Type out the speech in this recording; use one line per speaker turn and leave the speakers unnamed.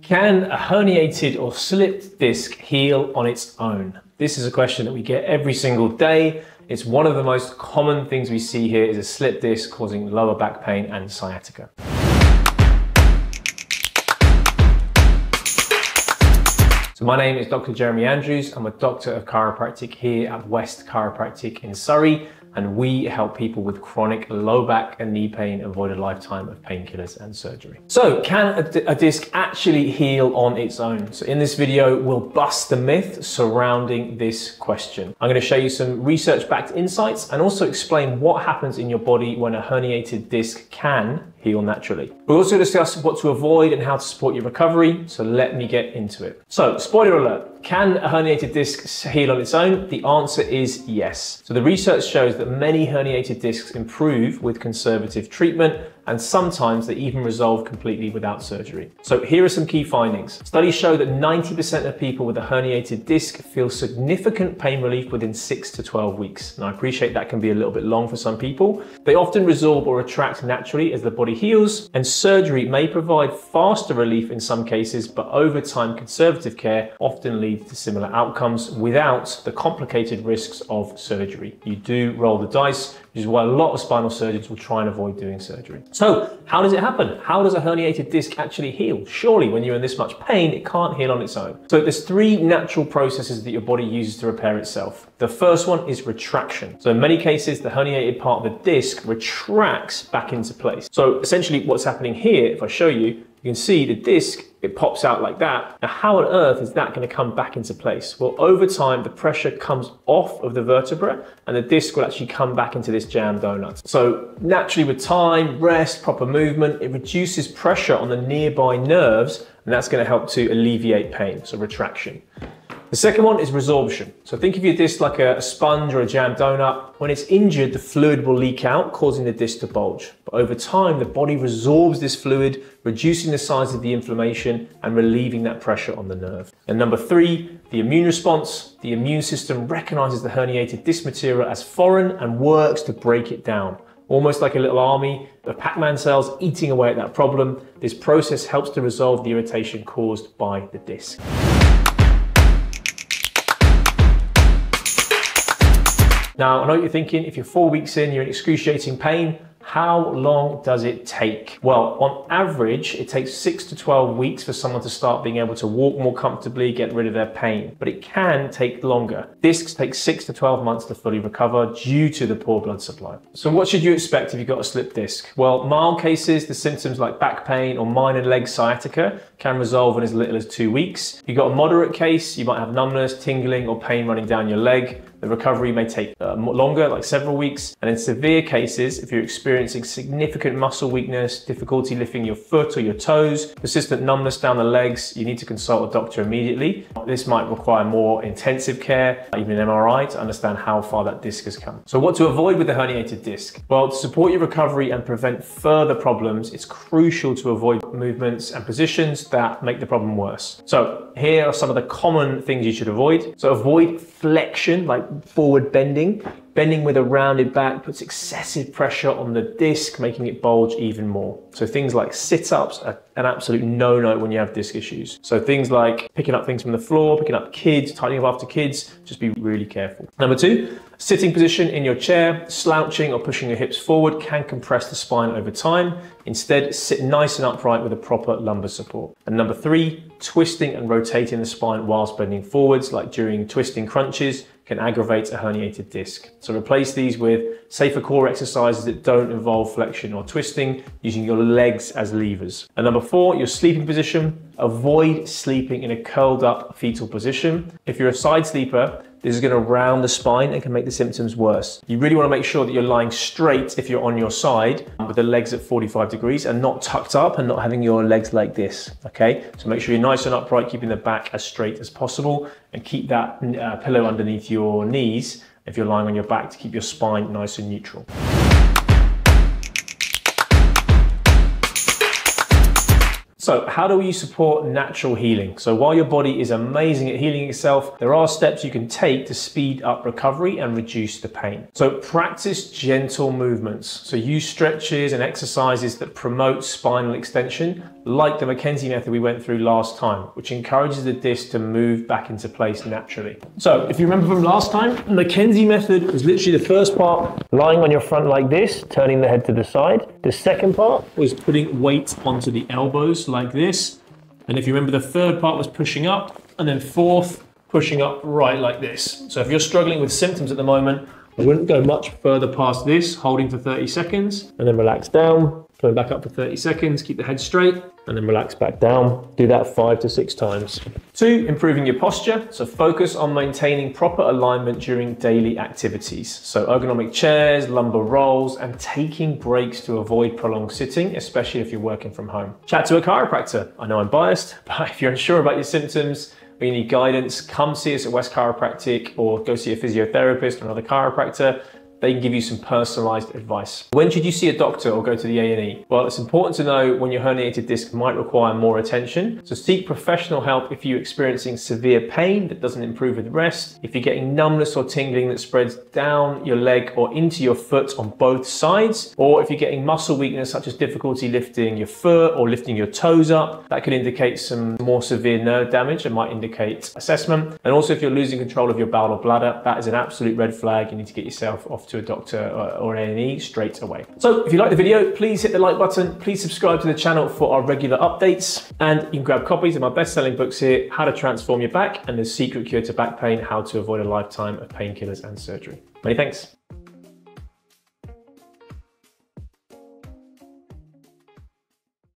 Can a herniated or slipped disc heal on its own? This is a question that we get every single day. It's one of the most common things we see here is a slipped disc causing lower back pain and sciatica. So my name is Dr. Jeremy Andrews. I'm a doctor of chiropractic here at West Chiropractic in Surrey, and we help people with chronic low back and knee pain avoid a lifetime of painkillers and surgery. So can a disc actually heal on its own? So in this video, we'll bust the myth surrounding this question. I'm going to show you some research-backed insights and also explain what happens in your body when a herniated disc can heal naturally. We'll also discuss what to avoid and how to support your recovery, so let me get into it. So, spoiler alert, can a herniated disc heal on its own? The answer is yes. So the research shows that many herniated discs improve with conservative treatment, and sometimes they even resolve completely without surgery. So here are some key findings. Studies show that 90% of people with a herniated disc feel significant pain relief within 6 to 12 weeks. Now I appreciate that can be a little bit long for some people. They often resorb or retract naturally as the body heals, and surgery may provide faster relief in some cases, but over time conservative care often leads to similar outcomes without the complicated risks of surgery. You do roll the dice, which is why a lot of spinal surgeons will try and avoid doing surgery. So how does it happen? How does a herniated disc actually heal? Surely when you're in this much pain, it can't heal on its own. So there's 3 natural processes that your body uses to repair itself. The first one is retraction. So in many cases, the herniated part of the disc retracts back into place. So essentially what's happening here, if I show you, you can see the disc, it pops out like that. Now, how on earth is that going to come back into place? Well, over time, the pressure comes off of the vertebra and the disc will actually come back into this jam donut. So naturally with time, rest, proper movement, it reduces pressure on the nearby nerves, and that's going to help to alleviate pain, so retraction. The second one is resorption. So think of your disc like a sponge or a jam donut. When it's injured, the fluid will leak out, causing the disc to bulge. But over time, the body resorbs this fluid, reducing the size of the inflammation and relieving that pressure on the nerve. And number 3, the immune response. The immune system recognizes the herniated disc material as foreign and works to break it down. Almost like a little army of Pac-Man cells eating away at that problem. This process helps to resolve the irritation caused by the disc. Now, I know what you're thinking, if you're 4 weeks in, you're in excruciating pain, how long does it take? Well, on average, it takes 6 to 12 weeks for someone to start being able to walk more comfortably, get rid of their pain, but it can take longer. Discs take 6 to 12 months to fully recover due to the poor blood supply. So what should you expect if you've got a slipped disc? Well, mild cases, the symptoms like back pain or minor leg sciatica can resolve in as little as 2 weeks. If you've got a moderate case, you might have numbness, tingling, or pain running down your leg. The recovery may take longer, like several weeks. And in severe cases, if you're experiencing significant muscle weakness, difficulty lifting your foot or your toes, persistent numbness down the legs, you need to consult a doctor immediately. This might require more intensive care, even an MRI, to understand how far that disc has come. So what to avoid with the herniated disc? Well, to support your recovery and prevent further problems, it's crucial to avoid movements and positions that make the problem worse. So here are some of the common things you should avoid. So avoid flexion, like forward bending. Bending with a rounded back puts excessive pressure on the disc, making it bulge even more. So things like sit-ups are an absolute no-no when you have disc issues. So things like picking up things from the floor, picking up kids, tidying up after kids, just be really careful. Number 2, sitting position in your chair, slouching or pushing your hips forward can compress the spine over time. Instead, sit nice and upright with a proper lumbar support. And number 3, twisting and rotating the spine whilst bending forwards, like during twisting crunches, can aggravate a herniated disc. So replace these with safer core exercises that don't involve flexion or twisting, using your legs as levers. And number 4, your sleeping position. Avoid sleeping in a curled up fetal position. If you're a side sleeper, this is going to round the spine and can make the symptoms worse. You really want to make sure that you're lying straight if you're on your side with the legs at 45 degrees and not tucked up and not having your legs like this, okay? So make sure you're nice and upright, keeping the back as straight as possible, and keep that pillow underneath your knees if you're lying on your back to keep your spine nice and neutral. So how do we support natural healing? So while your body is amazing at healing itself, there are steps you can take to speed up recovery and reduce the pain. So practice gentle movements. So use stretches and exercises that promote spinal extension, like the McKenzie method we went through last time, which encourages the disc to move back into place naturally. So if you remember from last time, the McKenzie method was literally the first part, lying on your front like this, turning the head to the side. The second part was putting weight onto the elbows like this. And if you remember, the third part was pushing up, and then fourth, pushing up right like this. So if you're struggling with symptoms at the moment, I wouldn't go much further past this, holding for 30 seconds, and then relax down, coming back up for 30 seconds, keep the head straight, and then relax back down. Do that 5 to 6 times. 2, improving your posture. So focus on maintaining proper alignment during daily activities. So ergonomic chairs, lumbar rolls, and taking breaks to avoid prolonged sitting, especially if you're working from home. Chat to a chiropractor. I know I'm biased, but if you're unsure about your symptoms, or you need guidance, come see us at West Chiropractic or go see a physiotherapist or another chiropractor. They can give you some personalized advice. When should you see a doctor or go to the A&E? Well, it's important to know when your herniated disc might require more attention. So seek professional help if you're experiencing severe pain that doesn't improve with rest, if you're getting numbness or tingling that spreads down your leg or into your foot on both sides, or if you're getting muscle weakness such as difficulty lifting your foot or lifting your toes up. That could indicate some more severe nerve damage and might indicate assessment. And also if you're losing control of your bowel or bladder, that is an absolute red flag. You need to get yourself off to a doctor or A&E straight away. So if you like the video, please hit the like button, please subscribe to the channel for our regular updates, and you can grab copies of my best-selling books here, How to Transform Your Back and The Secret Cure to Back Pain, How to Avoid a Lifetime of Painkillers and Surgery. Many thanks.